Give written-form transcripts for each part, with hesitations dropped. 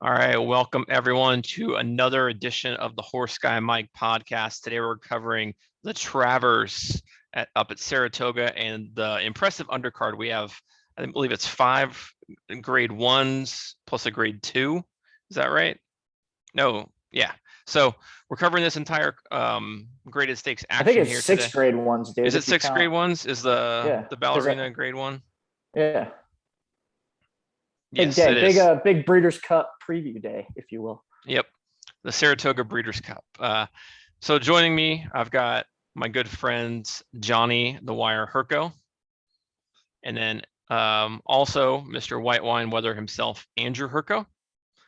All right, welcome everyone to another edition of the Horse Guy Mike podcast. Today we're covering the Travers up at Saratoga and the impressive undercard. We have, I believe it's 5 grade 1s plus a grade 2. Is that right? No, yeah. So we're covering this entire graded stakes I think action it's here six today. grade ones, dude. Is it if you 6 grade count. 1s? Is Yeah, the 'cause ballerina grade 1? yeah, big Yes, day, it is. big Breeders' Cup preview day, if you will. Yep, the Saratoga Breeders' Cup. So joining me, I've got my good friends Johnny the Wire Herco, and then also Mr. White Wine Weather himself, Andrew Herco.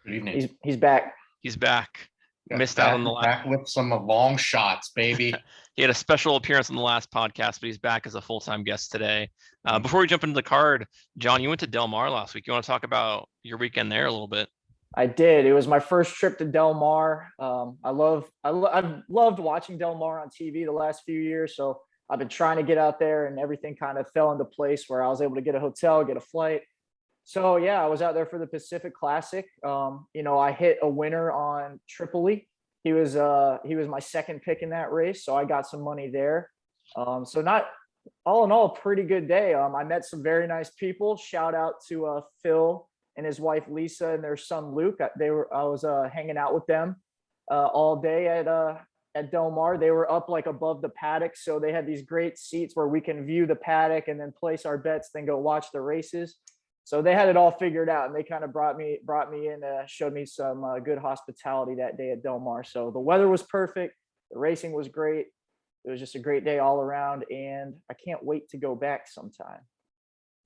Good evening. He's back. He's back. Yeah, Missed out on the back with some long shots, baby. He had a special appearance on the last podcast, but he's back as a full-time guest today. Before we jump into the card, John, you went to Del Mar last week. You want to talk about your weekend there a little bit? I did. It was my first trip to Del Mar. I've loved watching Del Mar on TV the last few years, so I've been trying to get out there, and everything kind of fell into place where I was able to get a hotel, get a flight. So yeah, I was out there for the Pacific Classic. I hit a winner on Tripoli. He was my second pick in that race, so I got some money there. So not all in all, a pretty good day. I met some very nice people. Shout out to Phil and his wife Lisa and their son Luke. I was hanging out with them all day at Del Mar. They were up like above the paddock, so they had these great seats where we can view the paddock and then place our bets, then go watch the races. So they had it all figured out, and they kind of brought me in, showed me some good hospitality that day at Del Mar. So the weather was perfect, the racing was great. It was just a great day all around, and I can't wait to go back sometime.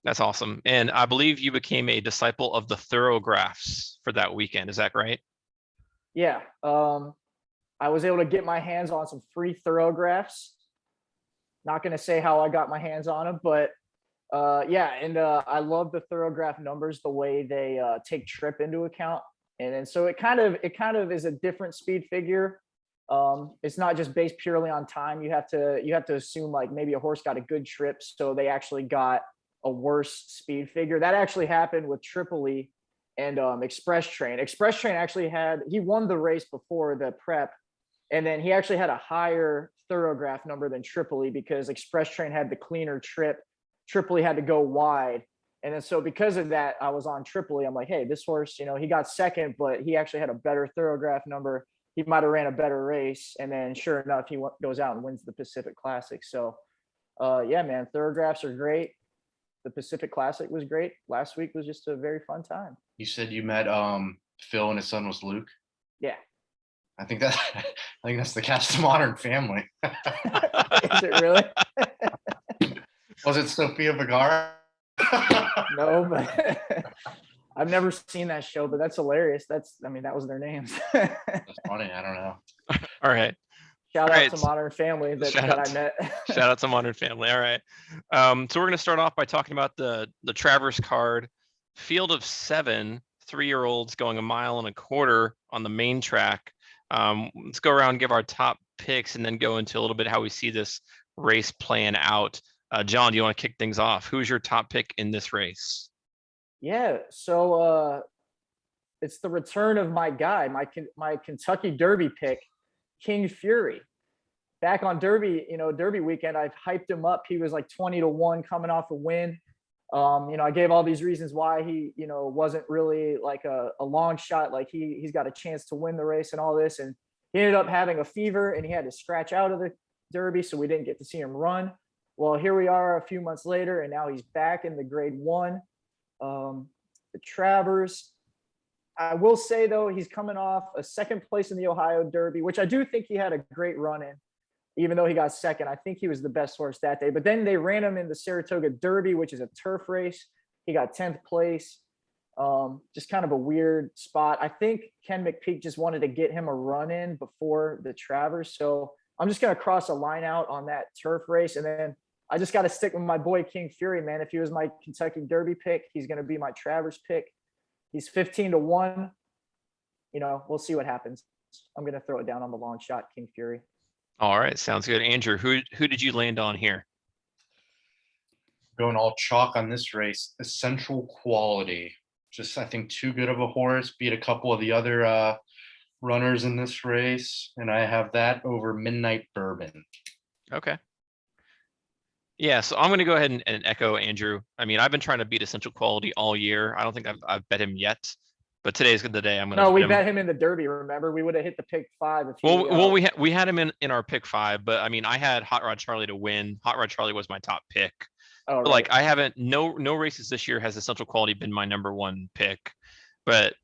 That's awesome. And I believe you became a disciple of the Thoroughgraphs for that weekend. Is that right? Yeah. I was able to get my hands on some free Thoroughgraphs. Not going to say how I got my hands on them, but I love the Thoroughgraph numbers, the way they take trip into account. And so it kind of is a different speed figure. It's not just based purely on time. You have to assume like maybe a horse got a good trip, so they actually got a worse speed figure. That actually happened with Tripoli and Express Train. Express Train actually he won the race before the prep, and then he actually had a higher Thoroughgraph number than Tripoli because Express Train had the cleaner trip. Tripoli had to go wide. And then so because of that, I was on Tripoli. I'm like, hey, this horse, he got second, but he actually had a better Thoroughgraph number. He might have ran a better race. And then sure enough, he goes out and wins the Pacific Classic. So yeah, man, Thoroughgraphs are great. The Pacific Classic was great. Last week was just a very fun time. You said you met Phil and his son was Luke. Yeah. I think that's the cast of Modern Family. Is it really? Was it Sofia Vergara? No, but I've never seen that show, but that's hilarious. That was their names. That's funny. I don't know. All right. Shout out to Modern Family that I met. Shout out to Modern Family. All right. So we're going to start off by talking about the Travers card. Field of 7 3-year-olds going 1.25 miles on the main track. Let's go around and give our top picks and then go into a little bit how we see this race playing out. John, do you want to kick things off? Who's your top pick in this race? Yeah, so it's the return of my guy, my Kentucky Derby pick, King Fury. Back on Derby weekend, I've hyped him up. He was like 20-1 coming off a win. I gave all these reasons why he, wasn't really like a long shot. Like he's got a chance to win the race and all this. And he ended up having a fever and he had to scratch out of the Derby, so we didn't get to see him run. Well, here we are a few months later, and now he's back in the grade 1. The Travers, I will say, though, he's coming off a second place in the Ohio Derby, which I do think he had a great run in, even though he got second. I think he was the best horse that day. But then they ran him in the Saratoga Derby, which is a turf race. He got 10th place. Just kind of a weird spot. I think Ken McPeak just wanted to get him a run in before the Travers. So I'm just going to cross a line out on that turf race. And then I just got to stick with my boy King Fury, man. If he was my Kentucky Derby pick, he's going to be my Travers pick. He's 15-1. We'll see what happens. I'm going to throw it down on the long shot, King Fury. All right, sounds good. Andrew, who did you land on here? Going all chalk on this race, Essential Quality. just, I think, too good of a horse. Beat a couple of the other runners in this race, and I have that over Midnight Bourbon. Okay. Yeah, so I'm going to go ahead and echo Andrew. I mean, I've been trying to beat Essential Quality all year. I don't think I've bet him yet, but today's the day I'm going to. No, we bet him in the Derby. Remember, we would have hit the pick 5 if he. Well, we had him in our pick 5, but I mean, I had Hot Rod Charlie to win. Hot Rod Charlie was my top pick. Oh, right. Like I haven't no races this year has Essential Quality been my number 1 pick, but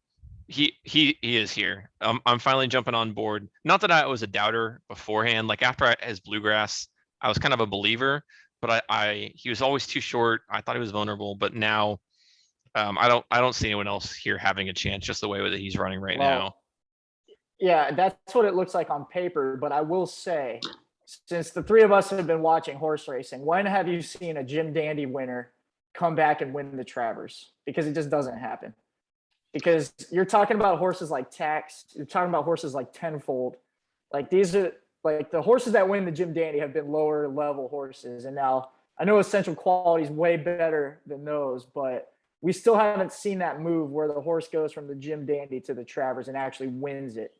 he is here. I'm finally jumping on board. Not that I was a doubter beforehand. Like after his Bluegrass, I was kind of a believer, but he was always too short. I thought he was vulnerable, but now I don't see anyone else here having a chance just the way that he's running right now. Yeah, that's what it looks like on paper. But I will say, since the 3 of us have been watching horse racing, when have you seen a Jim Dandy winner come back and win the Travers? Because it just doesn't happen. Because you're talking about horses like Tax, you're talking about horses like Tenfold. Like these are like the horses that win the Jim Dandy have been lower level horses. And now I know Essential Quality is way better than those, but we still haven't seen that move where the horse goes from the Jim Dandy to the Travers and actually wins it.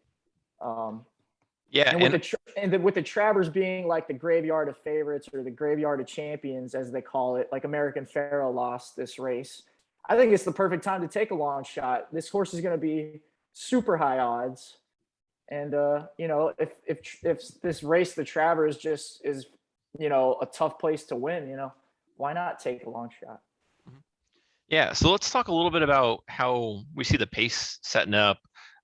Yeah, and with the Travers being like the graveyard of favorites or the graveyard of champions, as they call it, like American Pharoah lost this race. I think it's the perfect time to take a long shot. This horse is going to be super high odds. And, if this race, the Travers just is, a tough place to win, why not take a long shot? Yeah. So let's talk a little bit about how we see the pace setting up.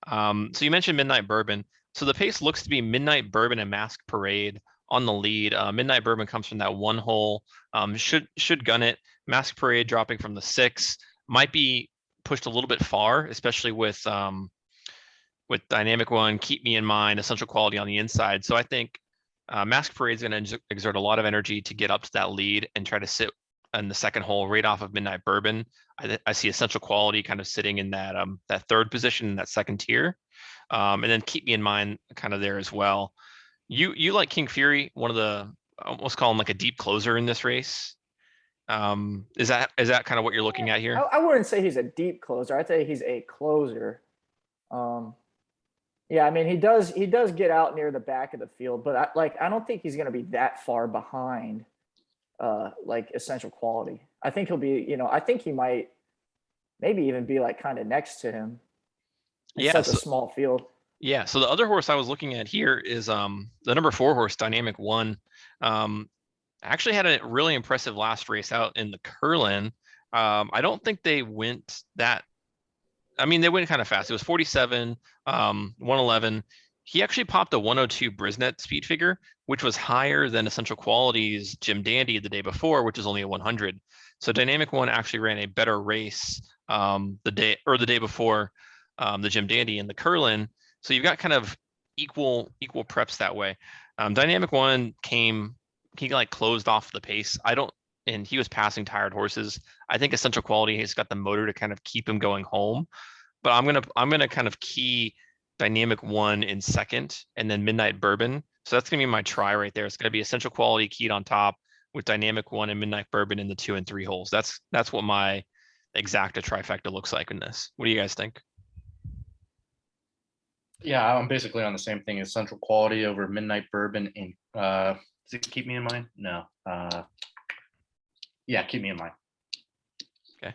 So you mentioned Midnight Bourbon. So the pace looks to be Midnight Bourbon and Mask Parade on the lead. Midnight Bourbon comes from that 1 hole. Should gun it. Mask Parade dropping from the 6 might be pushed a little bit far, especially with Dynamic One, Keep Me in Mind, Essential Quality on the inside. So I think Mask Parade is going to exert a lot of energy to get up to that lead and try to sit in the 2nd hole right off of Midnight Bourbon. I see Essential Quality kind of sitting in that 3rd position in that 2nd tier, and then Keep Me in Mind kind of there as well. You like King Fury, one of the almost call him like a deep closer in this race. Is that kind of what you're looking at here? I wouldn't say he's a deep closer. I'd say he's a closer. Yeah, I mean he does get out near the back of the field, but I don't think he's going to be that far behind like Essential Quality. I think he'll be, I think he might maybe even be like kind of next to him. It's such a small field. Yeah. So the other horse I was looking at here is the number 4 horse, Dynamic One. Actually had a really impressive last race out in the Curlin. I don't think they went that. I mean, they went kind of fast. It was 47, 111. He actually popped a 102 Brisnet speed figure, which was higher than Essential Quality's Jim Dandy the day before, which is only a 100. So Dynamic One actually ran a better race the day before the Jim Dandy in the Curlin. So you've got kind of equal preps that way. Dynamic One he like closed off the pace. And he was passing tired horses. I think Essential Quality has got the motor to kind of keep him going home. But I'm gonna kind of key Dynamic One in 2nd, and then Midnight Bourbon. So that's gonna be my try right there. It's gonna be Essential Quality keyed on top with Dynamic One and Midnight Bourbon in the 2 and 3 holes. That's what my exacta trifecta looks like in this. What do you guys think? Yeah, I'm basically on the same thing. Essential Quality over Midnight Bourbon and does it Keep Me in Mind? No. Yeah, Keep Me in Mind. Okay.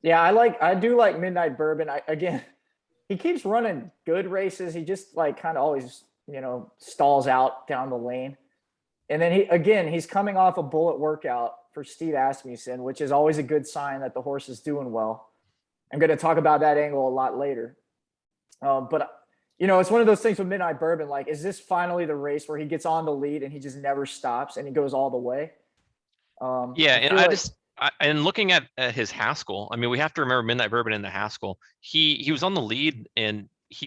Yeah, I do like Midnight Bourbon. Again, he keeps running good races. He just like kind of always, stalls out down the lane. And then he's coming off a bullet workout for Steve Asmussen, which is always a good sign that the horse is doing well. I'm going to talk about that angle a lot later. But it's one of those things with Midnight Bourbon. Like, is this finally the race where he gets on the lead and he just never stops and he goes all the way? And looking at his Haskell, I mean, we have to remember Midnight Bourbon in the Haskell. He was on the lead and he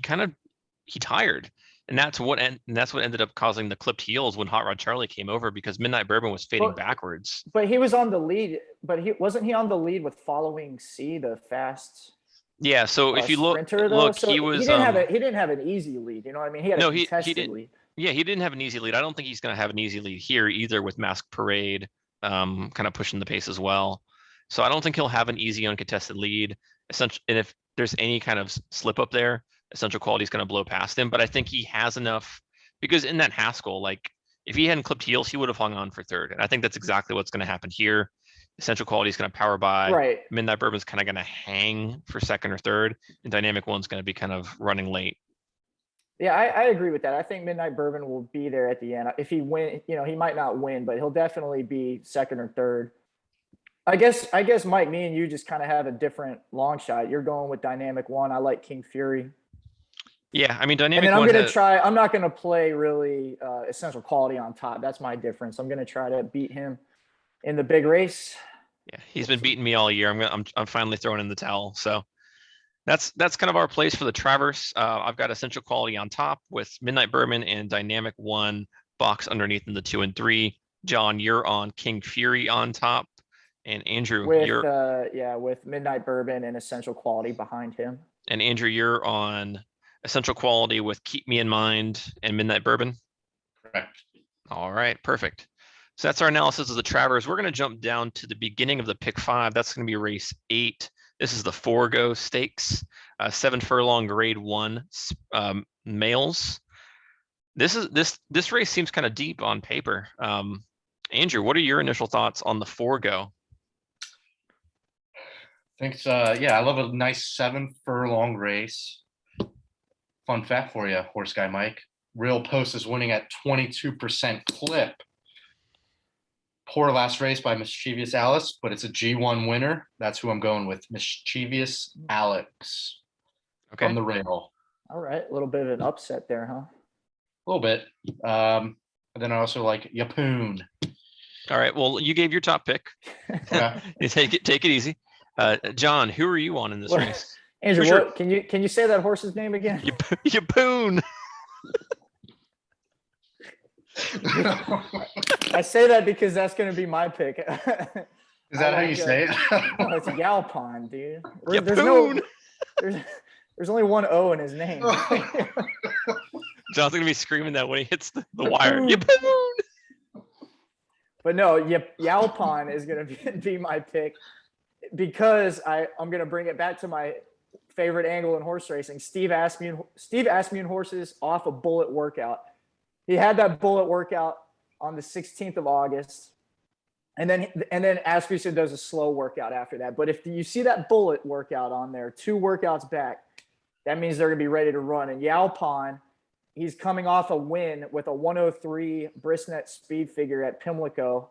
tired, and that's what ended up causing the clipped heels when Hot Rod Charlie came over, because Midnight Bourbon was fading backwards. But he was on the lead. But wasn't he on the lead with Following C, the fast? Yeah. So if you look, so he was. He didn't have an easy lead. You know what I mean? He had a contested lead. Yeah, he didn't have an easy lead. I don't think he's going to have an easy lead here either with Mask Parade. Kind of pushing the pace as well. So I don't think he'll have an easy uncontested lead. and if there's any kind of slip up there, Essential Quality is going to blow past him. But I think he has enough, because in that Haskell, like if he hadn't clipped heels, he would have hung on for third. And I think that's exactly what's going to happen here. Essential Quality is going to power by. Right. Midnight Bourbon's kind of going to hang for second or third, and Dynamic One's going to be kind of running late. Yeah, I agree with that. I think Midnight Bourbon will be there at the end. If he win, he might not win, but he'll definitely be second or third. I guess, Mike, me and you just kind of have a different long shot. You're going with Dynamic One. I like King Fury. Yeah, I mean, And Dynamic then I'm One going to try, I'm not going to play really Essential Quality on top. That's my difference. I'm going to try to beat him in the big race. Yeah, he's been beating me all year. I'm finally throwing in the towel. So that's kind of our place for the Travers. I've got Essential Quality on top with Midnight Bourbon and Dynamic One box underneath in the 2 and 3. John, you're on King Fury on top, and Andrew, with Midnight Bourbon and Essential Quality behind him. And Andrew, you're on Essential Quality with Keep Me in Mind and Midnight Bourbon. Correct. All right, perfect. So that's our analysis of the Travers. We're going to jump down to the beginning of the pick 5. That's going to be race 8. This is the Forgo Stakes, 7 furlong grade 1 males. This race seems kind of deep on paper. Andrew, what are your initial thoughts on the Forgo? Thanks. I love a nice 7 furlong race. Fun fact for you, Horse Guy Mike. Real Post is winning at 22% clip. Poor last race by Mischievous Alice, but it's a G1 winner. That's who I'm going with, Mischievous Alex. Okay. From the rail. All right, a little bit of an upset there, huh? A little bit. And then I also like Yapoon. All right. Well, you gave your top pick. Yeah. You take it easy. John, who are you on in this race? Andrew, Sure. can you say that horse's name again? Yapoon. I say that because that's going to be my pick. Is that how you say it? No, it's Yalpon, dude. Yapoon. There's only one O in his name. John's gonna be screaming that when he hits the wire. Yapoon. But no, Yalpon is going to be my pick because I'm going to bring it back to my favorite angle in horse racing. Steve Asmussen horses off a bullet workout. He had that bullet workout on the 16th of August. And then Asmussen does a slow workout after that. But if you see that bullet workout on there, 2 workouts back, that means they're going to be ready to run. And Yalpon, he's coming off a win with a 103 brisnet speed figure at Pimlico.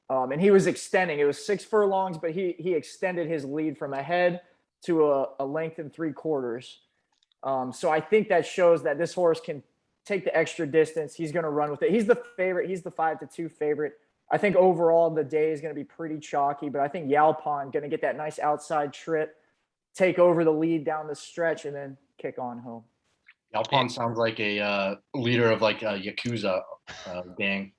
And he was extending. It was 6 furlongs, but he extended his lead from a head to a length and 3/4. So I think that shows that this horse can take the extra distance. He's going to run with it. He's the favorite. He's the 5-2 favorite. I think overall the day is going to be pretty chalky, but I think Yalpon going to get that nice outside trip, take over the lead down the stretch, and then kick on home. Yalpon sounds like a leader of like a Yakuza gang.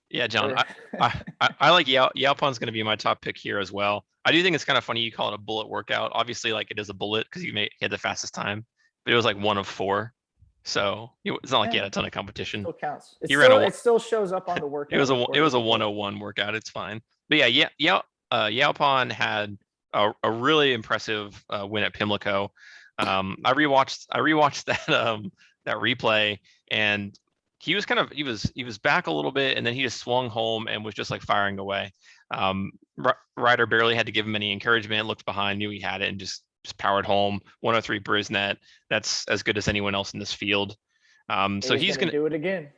Yeah, John, I like Yalpon's going to be my top pick here as well. I do think it's kind of funny you call it a bullet workout. Obviously, like it is a bullet because he had the fastest time, but it was like 1 of 4. So it's not like he had a ton of competition. Still counts. It still shows up on the workout. It was a 101 workout. It's fine. But Yalpon had a really impressive win at Pimlico. I rewatched that replay, and he was back a little bit, and then he just swung home and was just like firing away. Ryder barely had to give him any encouragement. Looked behind, knew he had it, and just powered home. 103 Brisnet. That's as good as anyone else in this field. So he's gonna do it again.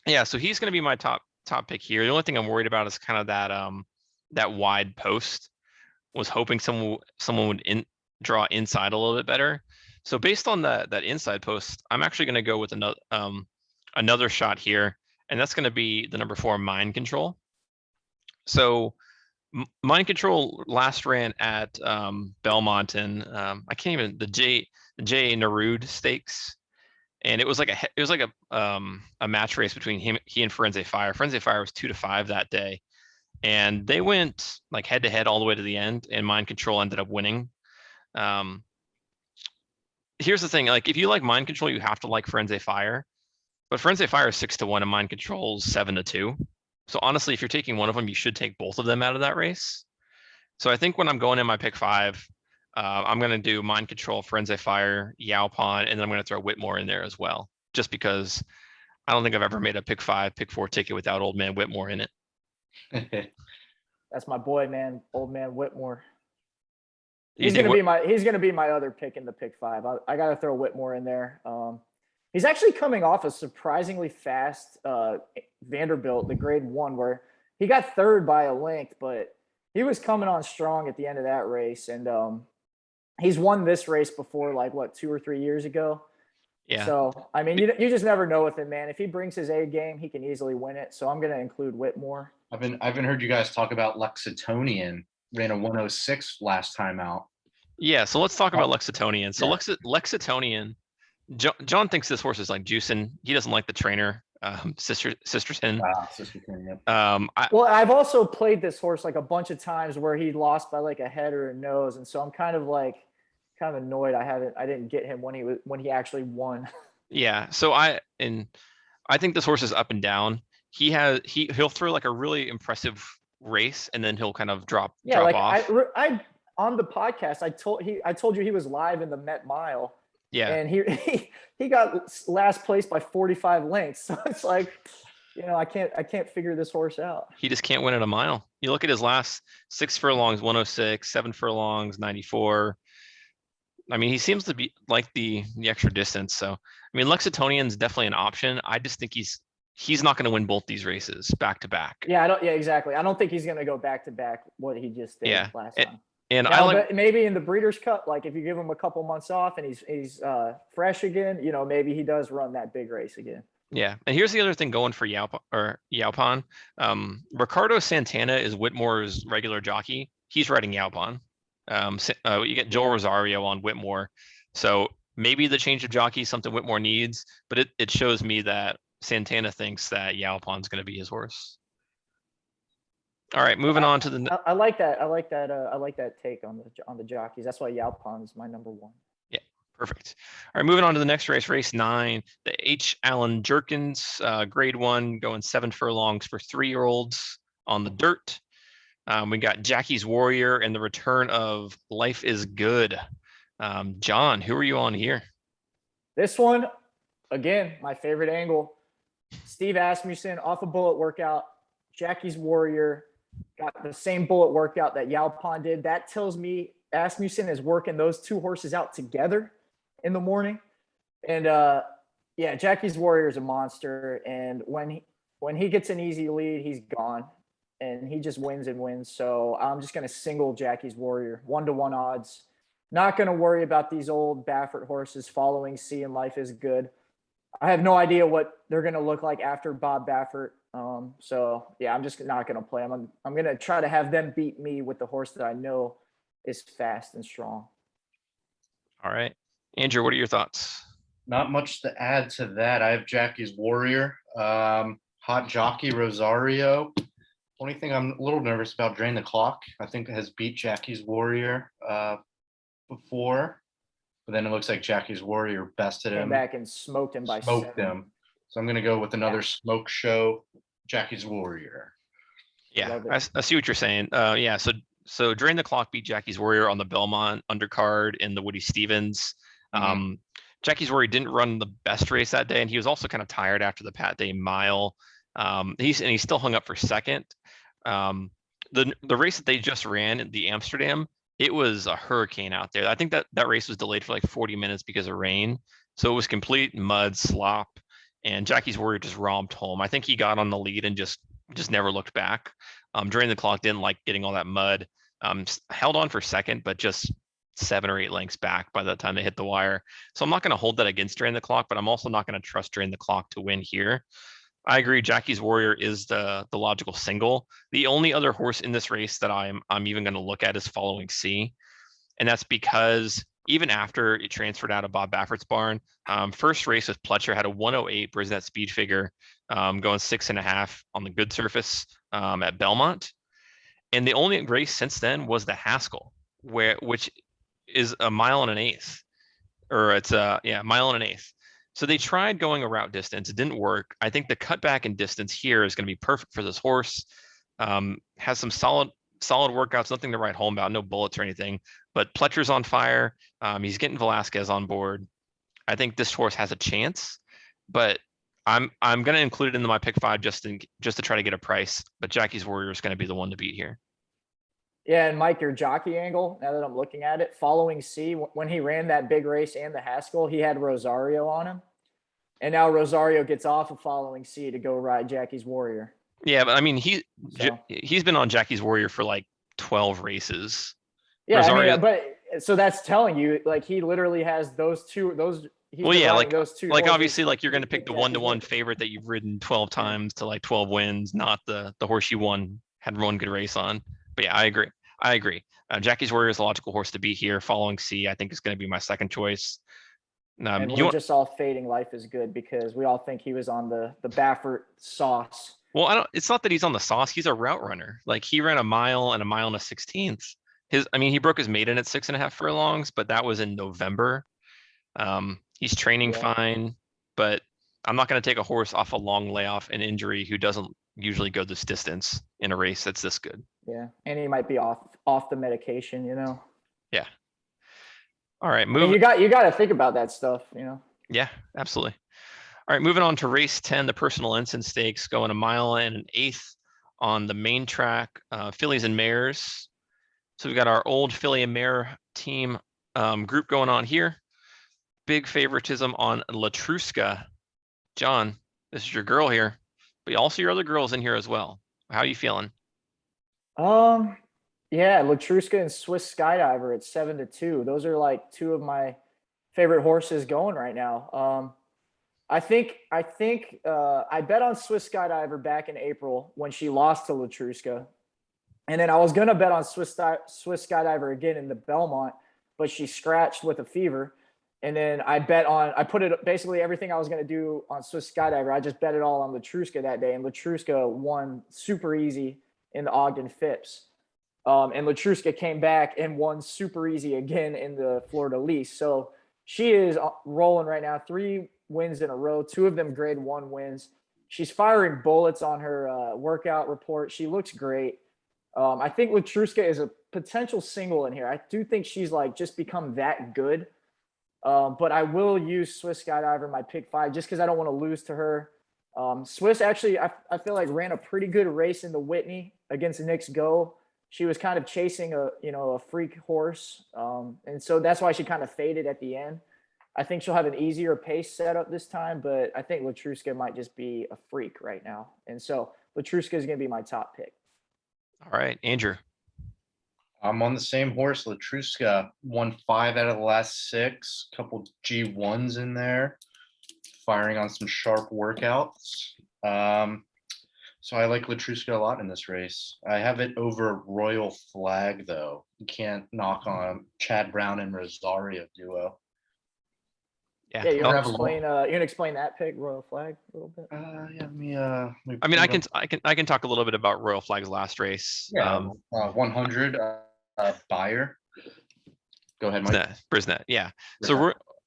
Yeah, so he's gonna be my top pick here. The only thing I'm worried about is kind of that wide post. Was hoping someone would draw inside a little bit better. So based on that inside post, I'm actually gonna go with another shot here, and that's gonna be the number 4 Mind Control. So Mind Control last ran at Belmont and the J Nerude Stakes, and it was like a match race between he and Firenze Fire. Firenze Fire was 2-5 that day, and they went like head to head all the way to the end, and Mind Control ended up winning. Here's the thing: like if you like Mind Control, you have to like Firenze Fire, but Firenze Fire is 6-1 and Mind Control is 7-2. So honestly, if you're taking one of them, you should take both of them out of that race. So I think when I'm going in my pick 5, I'm going to do Mind Control, Frenzy Fire, Yaupon, and then I'm going to throw Whitmore in there as well, just because I don't think I've ever made a pick 5, pick 4 ticket without Old Man Whitmore in it. That's my boy, man. Old Man Whitmore. You He's think gonna be my other pick in the pick 5. I gotta throw Whitmore in there. He's actually coming off a surprisingly fast Vanderbilt, the grade 1, where he got third by a length, but he was coming on strong at the end of that race. And he's won this race before, like 2 or 3 years ago. Yeah. So, I mean, you just never know with him, man. If he brings his A game, he can easily win it. So I'm going to include Whitmore. I've been heard you guys talk about Lexitonian. Ran a 106 last time out. Yeah, so let's talk about Lexitonian. So Yeah. Lexitonian, John thinks this horse is like juicing. He doesn't like the trainer, Sisterton. Sisterton, yep. Well, I've also played this horse like a bunch of times where he lost by like a head or a nose, and so I'm kind of annoyed I didn't get him when he actually won. Yeah, so I think this horse is up and down. He'll throw like a really impressive race, and then he'll kind of drop off. I on the podcast I told you he was live in the Met Mile. Yeah, and he got last place by 45 lengths. So it's like, I can't figure this horse out. He just can't win at a mile. You look at his last 6 furlongs, 106, 7 furlongs, 94. I mean, he seems to be like the extra distance. So, I mean, Lexitonian's definitely an option. I just think he's not going to win both these races back to back. Yeah, exactly. I don't think he's going to go back to back what he just did last time. And now, but maybe in the Breeders' Cup, like if you give him a couple months off and he's fresh again, maybe he does run that big race again. Yeah, and here's the other thing going for Yaupon. Ricardo Santana is Whitmore's regular jockey. He's riding Yaupon. You get Joel Rosario on Whitmore, so maybe the change of jockey is something Whitmore needs. But it shows me that Santana thinks that Yaupon's going to be his horse. All right, moving on to the. I like that. I like that take on the jockeys. That's why Yaupon is my number 1. Yeah, perfect. All right, moving on to the next race, race 9, the H. Allen Jerkins, grade 1, going 7 furlongs for 3-year-olds on the dirt. We got Jackie's Warrior and the return of Life is Good. John, who are you on here? This one, again, my favorite angle. Steve Asmussen off a bullet workout. Jackie's Warrior got the same bullet workout that Yaupon did. That tells me Asmussen is working those two horses out together in the morning. And Jackie's Warrior is a monster. And when he gets an easy lead, he's gone. And he just wins and wins. So I'm just going to single Jackie's Warrior, 1-to-1 odds. Not going to worry about these old Baffert horses following C and Life is Good. I have no idea what they're going to look like after Bob Baffert. I'm just not going to play them. I'm going to try to have them beat me with the horse that I know is fast and strong. All right. Andrew, what are your thoughts? Not much to add to that. I have Jackie's Warrior, hot jockey Rosario. Only thing I'm a little nervous about, Drain the Clock. I think has beat Jackie's Warrior before, but then it looks like Jackie's Warrior bested him. Came back and smoked him by 7. So I'm going to go with another smoke show, Jackie's Warrior. Yeah, I see what you're saying. So Drain the Clock beat Jackie's Warrior on the Belmont undercard in the Woody Stevens. Jackie's Warrior didn't run the best race that day, and he was also kind of tired after the Pat Day mile. He still hung up for second. The race that they just ran in the Amsterdam, it was a hurricane out there. I think that race was delayed for like 40 minutes because of rain. So it was complete mud, slop, and Jackie's Warrior just romped home. I think he got on the lead and just never looked back. Drain the Clock didn't like getting all that mud. Held on for second, but just 7 or 8 lengths back by the time they hit the wire. So I'm not going to hold that against Drain the Clock, but I'm also not going to trust Drain the Clock to win here. I agree. Jackie's Warrior is the logical single. The only other horse in this race that I'm even going to look at is Following C, and that's because even after it transferred out of Bob Baffert's barn, first race with Pletcher had a 108 Brisnet speed figure, going 6.5 on the good surface at Belmont, and the only race since then was the Haskell, which is a mile and an eighth, or it's mile and an eighth. So they tried going a route distance. It didn't work. I think the cutback in distance here is going to be perfect for this horse. Has some solid solid workouts, nothing to write home about, no bullets or anything. But Pletcher's on fire. He's getting Velasquez on board. I think this horse has a chance, but I'm going to include it into my pick 5 just to try to get a price. But Jackie's Warrior is going to be the one to beat here. Yeah, and Mike, your jockey angle, now that I'm looking at it, Following C, when he ran that big race and the Haskell, he had Rosario on him. And now Rosario gets off of Following C to go ride Jackie's Warrior. Yeah, but I mean, So, he's been on Jackie's Warrior for like 12 races. yeah, Rosario, I mean, but so that's telling you, like, he literally has those two, he's well, been yeah, riding like those two like horses obviously, like you're going to with pick the Jackie's 1-to-1 Warrior. favorite that you've ridden 12 times to like 12 wins, not the horse you had one good race on. But yeah, I agree. Jackie's Warrior is a logical horse to be here. Following C, I think is going to be my second choice. And we're just all fading Life is Good because we all think he was on the Baffert sauce. Well, it's not that he's on the sauce. He's a route runner. Like he ran a mile and a 1/16. He broke his maiden at 6.5 furlongs, but that was in November. He's training fine, but I'm not going to take a horse off a long layoff and injury who doesn't usually go this distance in a race that's this good. Yeah, and he might be off the medication, you know. Yeah. All right, you got to think about that stuff, you know. Yeah, absolutely. All right, moving on to race 10, the Personal Ensign Stakes, going 1 mile and 1/8 on the main track, fillies and mares. So we've got our old filly and mare team group going on here. Big favoritism on Latruska. John, this is your girl here, but also your other girls in here as well. How are you feeling? Yeah, Latruska and Swiss Skydiver at 7-2. Those are like two of my favorite horses going right now. I think I bet on Swiss Skydiver back in April when she lost to Latruska. And then I was going to bet on Swiss Skydiver again in the Belmont, but she scratched with a fever. And then I put it basically everything I was going to do on Swiss Skydiver. I just bet it all on Latruska that day. And Latruska won super easy in the Ogden Phipps. And Latruska came back and won super easy again in the Florida Lease. So she is rolling right now, 3 wins in a row, 2 of them grade 1 wins. She's firing bullets on her workout report. She looks great. I think Latruska is a potential single in here. I do think she's like just become that good. But I will use Swiss Skydiver in my pick 5 just because I don't want to lose to her. Swiss actually, I feel like ran a pretty good race in the Whitney against Knicks Go. She was kind of chasing a freak horse. And so that's why she kind of faded at the end. I think she'll have an easier pace setup this time, but I think Latruska might just be a freak right now. And so Latruska is going to be my top pick. All right, Andrew. I'm on the same horse. Latruska won 5 out of the last 6, couple G1s in there, firing on some sharp workouts. So I like Latruska a lot in this race. I have it over Royal Flag, though. You can't knock on Chad Brown and Rosario duo. Yeah, you can explain that pick, Royal Flag, a little bit. Yeah. I mean, I can talk a little bit about Royal Flag's last race. Yeah, 100 buyer. Go ahead, Mike. Brisnet, yeah.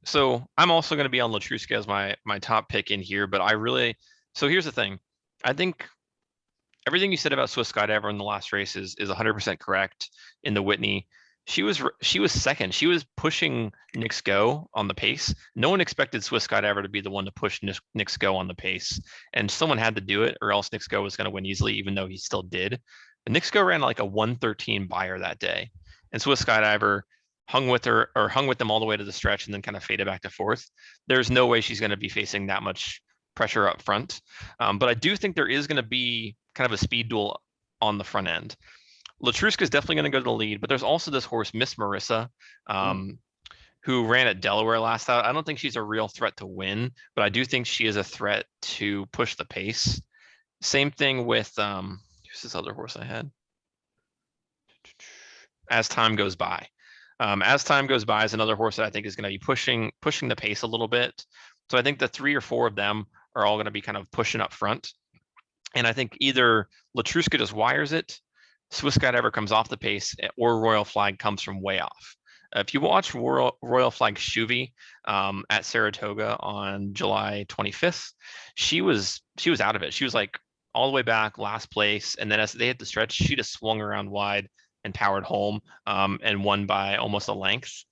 So I'm also going to be on Latruska as my top pick in here, but so here's the thing. I think everything you said about Swiss Skydiver in the last race is 100% correct. In the Whitney, she was second. She was pushing Knicks Go on the pace. No one expected Swiss Skydiver to be the one to push Knicks Go on the pace, and someone had to do it, or else Knicks Go was going to win easily, even though he still did. And Knicks Go ran like a 113 buyer that day, and Swiss Skydiver hung with them all the way to the stretch and then kind of faded back to 4th. There's no way she's going to be facing that much pressure up front. But I do think there is going to be kind of a speed duel on the front end. Latruska is definitely going to go to the lead, but there's also this horse, Miss Marissa, who ran at Delaware last out. I don't think she's a real threat to win, but I do think she is a threat to push the pace. Same thing with, who's this other horse I had? As Time Goes By. As Time Goes By is another horse that I think is going to be pushing the pace a little bit. So I think the 3 or 4 of them are all going to be kind of pushing up front. And I think either Latruska just wires it, Swiss Skydiver comes off the pace, or Royal Flag comes from way off. If you watch Royal Flag Shuvi at Saratoga on July 25th, she was out of it. She was like all the way back, last place. And then as they hit the stretch, she just swung around wide and powered home, and won by almost a length.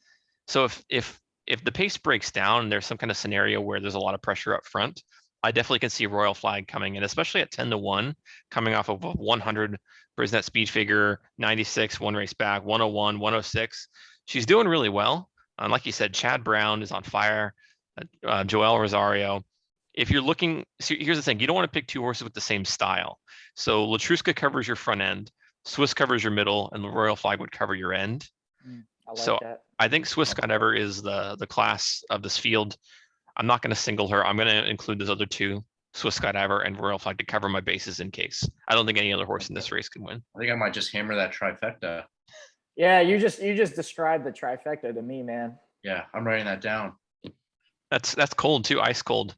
So if the pace breaks down and there's some kind of scenario where there's a lot of pressure up front, I definitely can see Royal Flag coming in, especially at 10-1, coming off of a 100 Brisnet speed figure, 96, one race back, 101, 106. She's doing really well. And like you said, Chad Brown is on fire, Joel Rosario. If you're looking, so here's the thing, you don't want to pick two horses with the same style. So Latruska covers your front end, Swiss covers your middle, and the Royal Flag would cover your end. I like So that. I think Swiss Scott Ever is the class of this field. I'm not going to single her. I'm going to include those other two, Swiss Scott Ever and Royal Flag, to cover my bases in case. I don't think any other horse in this race can win. I think I might just hammer that trifecta. Yeah, you just described the trifecta to me, man. Yeah, I'm writing that down. That's cold too, ice cold.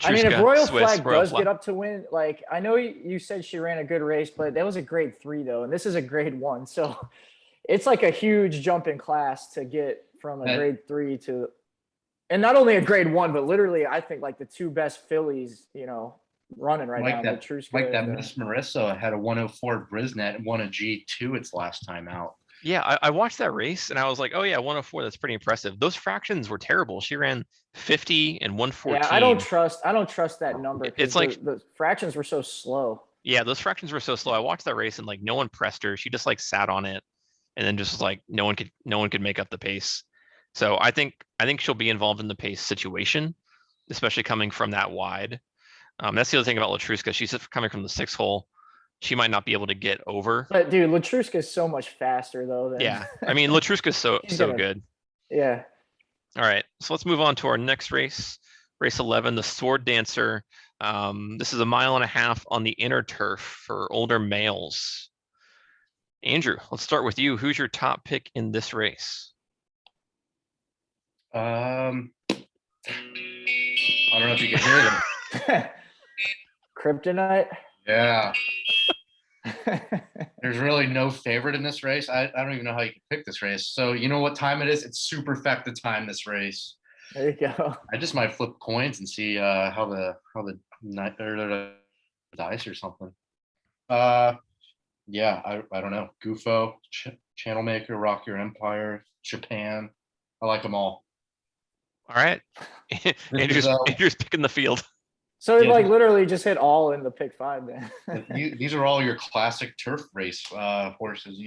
I mean, if Royal Swiss, Flag Royal does Flag. get up to win, like, I know you said she ran a good race, but that was a grade 3 though, and this is a grade 1. So it's like a huge jump in class to get from a grade 3 to, and not only a grade 1, but literally I think like the two best fillies, running right now. Like that Miss Marissa had a 104 Brisnet and won a G2 its last time out. Yeah, I watched that race and I was like, oh yeah, 104, that's pretty impressive. Those fractions were terrible. She ran 50 and 114. Yeah, I don't trust that number. It's like the fractions were so slow. Yeah, those fractions were so slow. I watched that race and like no one pressed her. She just like sat on it, and then just was like no one could make up the pace. So I think she'll be involved in the pace situation, especially coming from that wide. That's the other thing about Latruska. She's coming from the 6th hole. She might not be able to get over. But dude, Latruska is so much faster though. Yeah, I mean Latruska's so good. Yeah. All right, so let's move on to our next race, race 11, the Sword Dancer. This is 1.5 miles on the inner turf for older males. Andrew, let's start with you. Who's your top pick in this race? I don't know if you can hear it. Kryptonite. Yeah. There's really no favorite in this race. I don't even know how you can pick this race. So you know what time it is? It's superfecta time this race. There you go. I just might flip coins and see how the dice or something. Yeah, I don't know. Gufo, Channel Maker, Rock Your Empire, Japan. I like them all. All right. Andrew's picking the field. So it literally just hit all in the pick 5 then. These are all your classic turf race horses,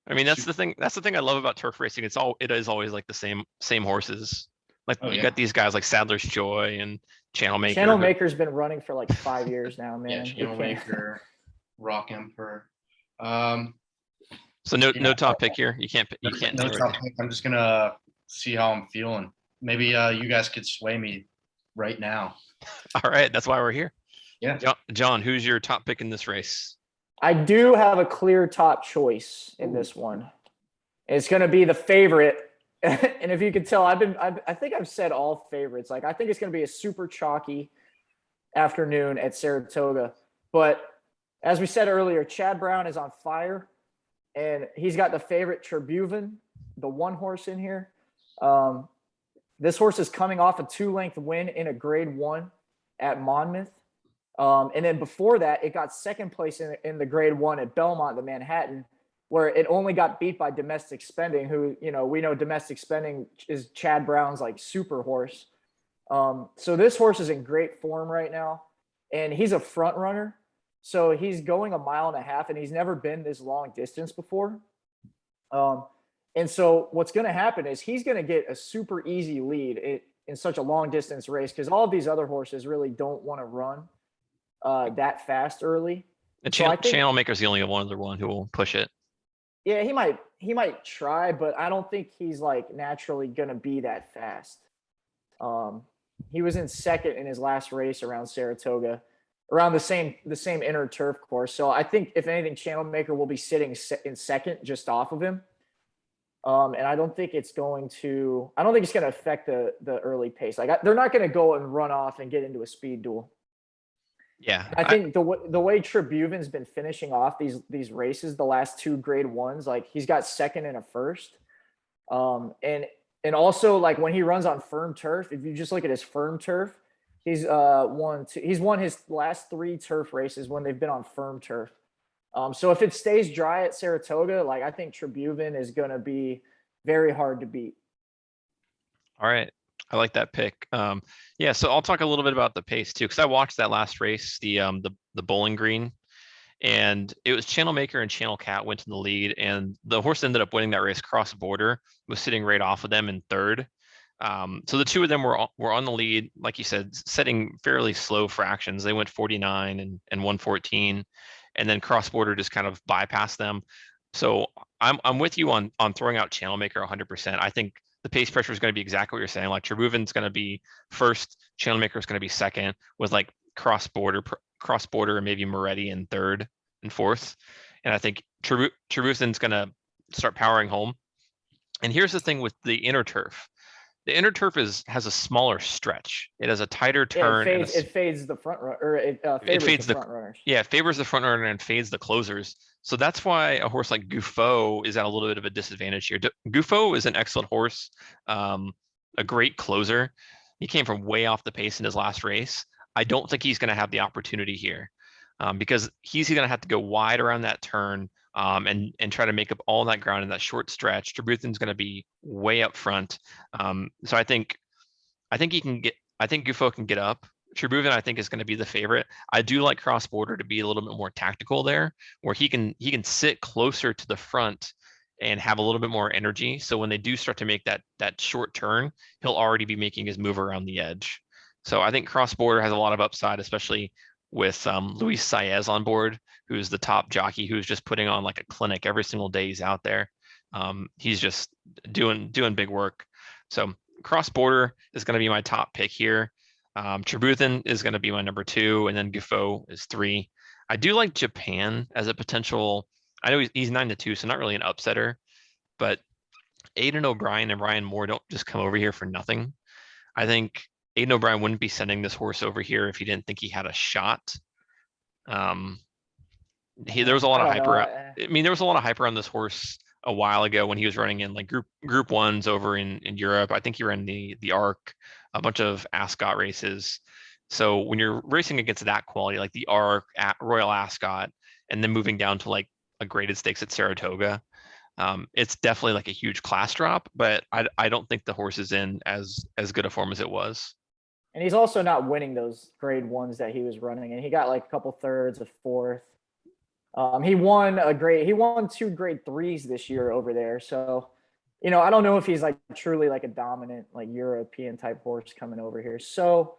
I mean, that's the thing I love about turf racing. It is always like the same horses. Like you got these guys like Sadler's Joy and Channel Maker. Channel Maker's been running for like 5 years now, man. Yeah, Channel Maker, Rock Emperor. So no top pick here. You can't. No top pick. I'm just gonna see how I'm feeling. Maybe you guys could sway me right now. All right, that's why we're here. Yeah. John, who's your top pick in this race? I do have a clear top choice in this one. It's going to be the favorite. And if you can tell, I think I've said all favorites. Like, I think it's going to be a super chalky afternoon at Saratoga. But as we said earlier, Chad Brown is on fire, and he's got the favorite Tribhuvan, the one horse in here. This horse is coming off a 2-length win in a grade 1 at Monmouth. And then before that, it got second place in the grade 1 at Belmont, the Manhattan, where it only got beat by Domestic Spending, who, we know Domestic Spending is Chad Brown's like super horse. So this horse is in great form right now, and he's a front runner. So he's going 1.5 miles, and he's never been this long distance before. And so what's going to happen is he's going to get a super easy lead in such a long distance race, because all of these other horses really don't want to run that fast early. And Channel Maker's the only one who will push it. Yeah, he might try, but I don't think he's like naturally going to be that fast. He was in second in his last race around Saratoga, around the same inner turf course. So I think if anything, Channel Maker will be sitting in second just off of him. And I don't think it's going to affect the early pace. Like they're not going to go and run off and get into a speed duel. Yeah, I think the way Tribhuvan's been finishing off these races, the last 2 grade 1s, like he's got second and a first. And also like when he runs on firm turf, if you just look at his firm turf, He's won his last 3 turf races when they've been on firm turf. So if it stays dry at Saratoga, like I think Tribhuvan is going to be very hard to beat. All right. I like that pick. Yeah, so I'll talk a little bit about the pace too, because I watched that last race, the Bowling Green, and it was Channel Maker and Channel Cat went to the lead, and the horse ended up winning that race. Cross Border was sitting right off of them in third. So the two of them were on the lead, like you said, setting fairly slow fractions. They went 49 and 114, and then Cross Border just kind of bypassed them. So I'm with you on throwing out Channel Maker 100%. I think the pace pressure is going to be exactly what you're saying. Like Tribhuvan's going to be first, Channel Maker is going to be second, with like Cross Border, and maybe Moretti in third and fourth. And I think Tribhuvan's going to start powering home. And here's the thing with the inner turf. The inner turf has a smaller stretch. It has a tighter turn. Yeah, it fades the front run, or it favors the front runners. Yeah, it favors the front runner and fades the closers. So that's why a horse like Gouffo is at a little bit of a disadvantage here. Gouffo is an excellent horse, a great closer. He came from way off the pace in his last race. I don't think he's going to have the opportunity here, because he's going to have to go wide around that turn, and try to make up all that ground in that short stretch. Tribhuvan's going to be way up front. So I think Gouffo can get up. Tribhuvan, I think, is going to be the favorite. I do like Cross Border to be a little bit more tactical there, where he can sit closer to the front and have a little bit more energy. So when they do start to make that short turn, he'll already be making his move around the edge. So I think Cross Border has a lot of upside, especially with Luis Saez on board, who's the top jockey, who's just putting on like a clinic every single day he's out there. He's just doing big work. So Cross Border is going to be my top pick here. Tribhuvan is going to be my number 2, and then Gouffo is 3. I do like Japan as a potential. I know he's 9-2, so not really an upsetter, but Aidan O'Brien and Ryan Moore don't just come over here for nothing. I think Aidan O'Brien wouldn't be sending this horse over here if he didn't think he had a shot. There was a lot of hype around. I mean, there was a lot of hype around this horse a while ago when he was running in like group ones over in Europe. I think he ran the ARC, a bunch of Ascot races. So when you're racing against that quality, like the ARC, Royal Ascot, and then moving down to like a graded stakes at Saratoga, it's definitely like a huge class drop, but I don't think the horse is in as good a form as it was. And he's also not winning those grade 1s that he was running, and he got like a couple thirds, a fourth. He won 2 grade 3s this year over there. So, I don't know if he's like truly like a dominant like European type horse coming over here. So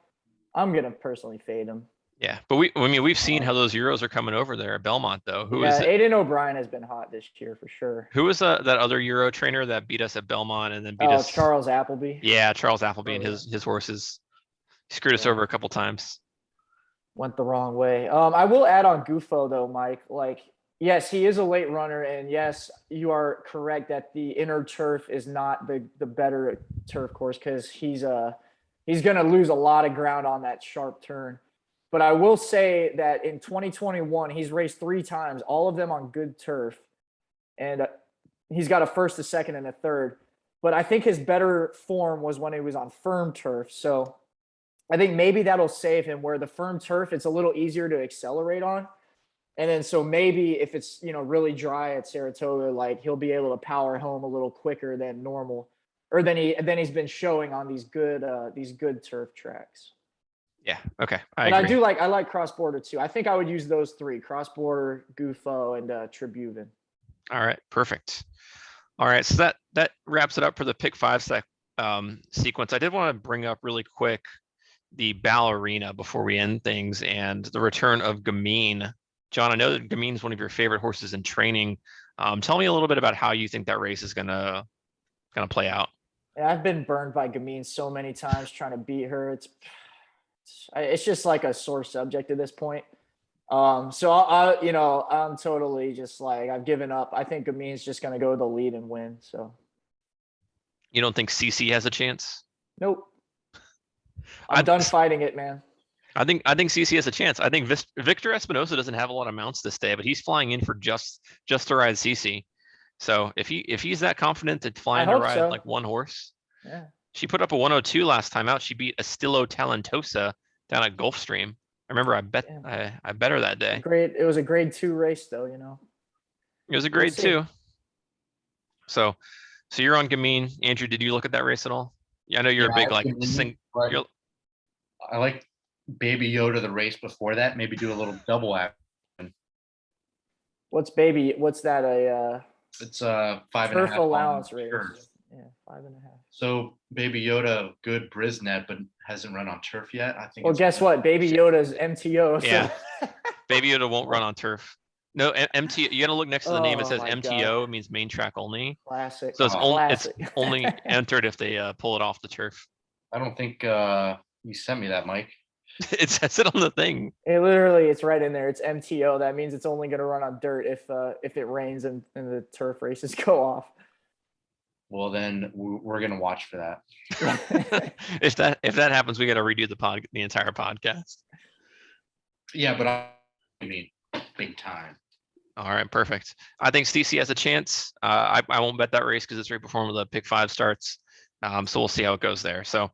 I'm gonna personally fade him. Yeah, but we've seen how those Euros are coming over there at Belmont though. Who is it? Aidan O'Brien has been hot this year for sure. Who was that other Euro trainer that beat us at Belmont and then beat us? Charles Appleby. Yeah, Charles Appleby and his horses screwed us over a couple times. Went the wrong way. I will add on Gouffo though, Mike. Like, yes, he is a late runner, and yes, you are correct that the inner turf is not the better turf course, because he's gonna lose a lot of ground on that sharp turn. But I will say that in 2021, he's raced 3 times, all of them on good turf, and he's got a first, a second, and a third. But I think his better form was when he was on firm turf. So I think maybe that'll save him, where the firm turf, it's a little easier to accelerate on. And then so maybe if it's, really dry at Saratoga, like he'll be able to power home a little quicker than normal, or than he's been showing on these good turf tracks. Yeah. Okay. I like Cross Border too. I think I would use those 3: Cross Border, Gouffo, and Tribhuvan. All right. Perfect. All right. So that wraps it up for the pick 5 sequence. I did want to bring up really quick the Ballerina before we end things, and the return of Gamine. John, I know that Gamine is one of your favorite horses in training. Tell me a little bit about how you think that race is gonna play out. Yeah, I've been burned by Gamine so many times trying to beat her. It's just like a sore subject at this point. So I'm totally just like, I've given up. I think Gamine's just gonna go to the lead and win. So you don't think CC has a chance? Nope. I'm done fighting it, man. I think CC has a chance. I think Victor Espinosa doesn't have a lot of mounts this day, but he's flying in for just to ride CC. So if he's that confident to fly in to ride like one horse, yeah. She put up a 102 last time out. She beat Estilo Talentosa down at Gulfstream. I remember I bet I bet her that day. It was a grade 2 race though, you know. It was a We'll grade see. 2. So you're on Gamine. Andrew, did you look at that race at all? Yeah, I know you're a big like you're, I like Baby Yoda the race before that. Maybe do a little double act. What's that It's 5.5 turf on allowance race? turf. Yeah, 5.5. So Baby Yoda, good Brisnet, but hasn't run on turf yet. I think. Well, guess what? Baby Yoda's MTO. So. Yeah. Baby Yoda won't run on turf. No, MTO. You got to look next to the name. It says my MTO. God. It means main track only. Classic. So it's Classic. only entered if they pull it off the turf. I don't think you sent me that, Mike. It says it on the thing. It's right in there. It's MTO. That means it's only going to run on dirt if it rains and the turf races go off. Well, then we're gonna watch for that. if that happens, we got to redo the entire podcast. Yeah, but I mean, big time. All right, perfect. I think Stacey has a chance. I won't bet that race because it's right before the pick 5 starts. So we'll see how it goes there. So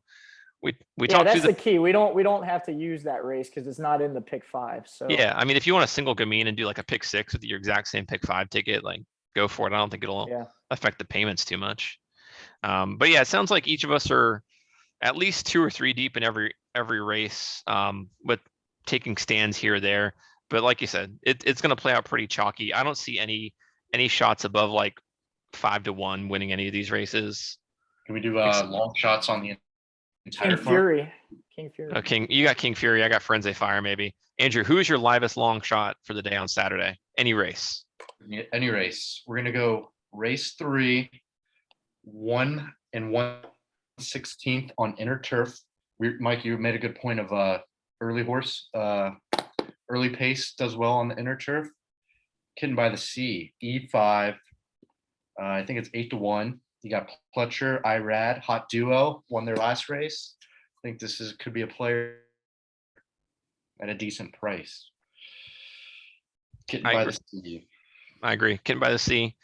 we talked. That's the key. We don't have to use that race because it's not in the pick 5. So yeah, I mean, if you want to single Gamine and do like a pick 6 with your exact same pick 5 ticket, like go for it. I don't think it'll affect the payments too much. But yeah, it sounds like each of us are at least 2 or 3 deep in every race, with taking stands here or there. But like you said, it's going to play out pretty chalky. I don't see any shots above like 5-1 winning any of these races. Can we do long shots on the entire King Fury? Oh, you got King Fury. I got Frenzy Fire maybe. Andrew, who is your livest long shot for the day on Saturday? Any race? Any race. We're gonna go race 3, 1 1/16 on inner turf. Mike, you made a good point of early horse. Early pace does well on the inner turf. Kitten by the Sea, E5. I think it's 8-1. You got Pletcher, Irad, Hot Duo won their last race. I think this could be a player at a decent price. Kitten by the Sea. I agree. Kitten by the Sea,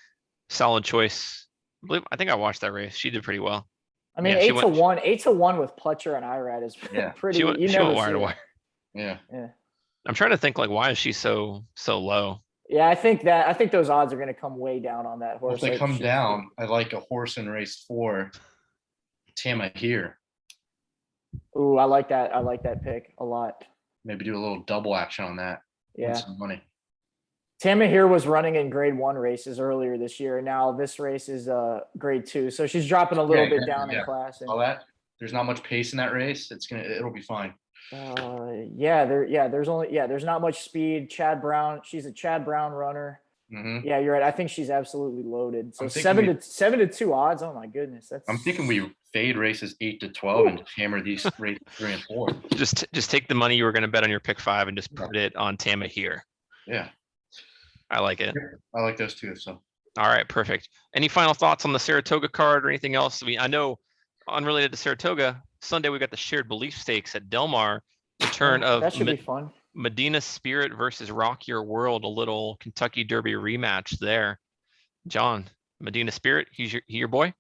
solid choice. I think I watched that race. She did pretty well. I mean, 8-1 with Pletcher and Irad is pretty. She went wire to wire. Yeah. I'm trying to think like why is she so low? Yeah, I think those odds are going to come way down on that horse. If they come down, I like a horse in race 4, Tama here. Ooh, I like that. I like that pick a lot. Maybe do a little double action on that. Yeah. Some money. Tama here was running in grade 1 races earlier this year. And now this race is grade 2. So she's dropping a little bit down in class. All that. There's not much pace in that race. It'll be fine. There's not much speed. Chad Brown, she's a Chad Brown runner. Mm-hmm. Yeah, you're right. I think she's absolutely loaded. So 7-2 odds. Oh my goodness, I'm thinking we fade races 8-12 and hammer these races 3 and 4. Just take the money you were going to bet on your pick 5 and just put it on Tama here. Yeah, I like it. I like those too. So all right, perfect. Any final thoughts on the Saratoga card or anything else? I know unrelated to Saratoga, Sunday we got the Shared Belief Stakes at Del Mar. Return of that should be fun. Medina Spirit versus Rock Your World, a little Kentucky Derby rematch there. John, Medina Spirit, he your boy?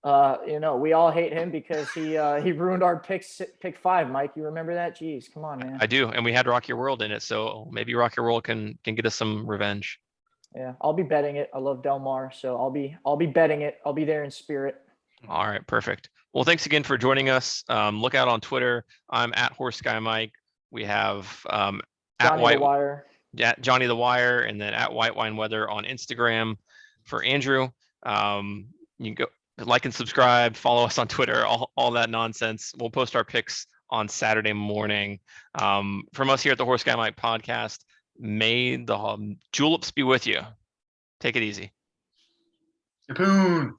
We all hate him because he ruined our pick 5, Mike. You remember that? Jeez, come on, man. I do, and we had Rock Your World in it, so maybe Rock Your World can get us some revenge. Yeah, I'll be betting it. I love Del Mar, so I'll be betting it. I'll be there in spirit. All right, perfect. Well, thanks again for joining us. Look out on Twitter. I'm at Horse Guy Mike. We have Johnny the Wire. Yeah, Johnny the Wire, and then at White Wine Weather on Instagram. For Andrew, you can go like and subscribe, follow us on Twitter, all that nonsense. We'll post our picks on Saturday morning. From us here at the Horse Guy Mike podcast, may the juleps be with you. Take it easy. Yapoon.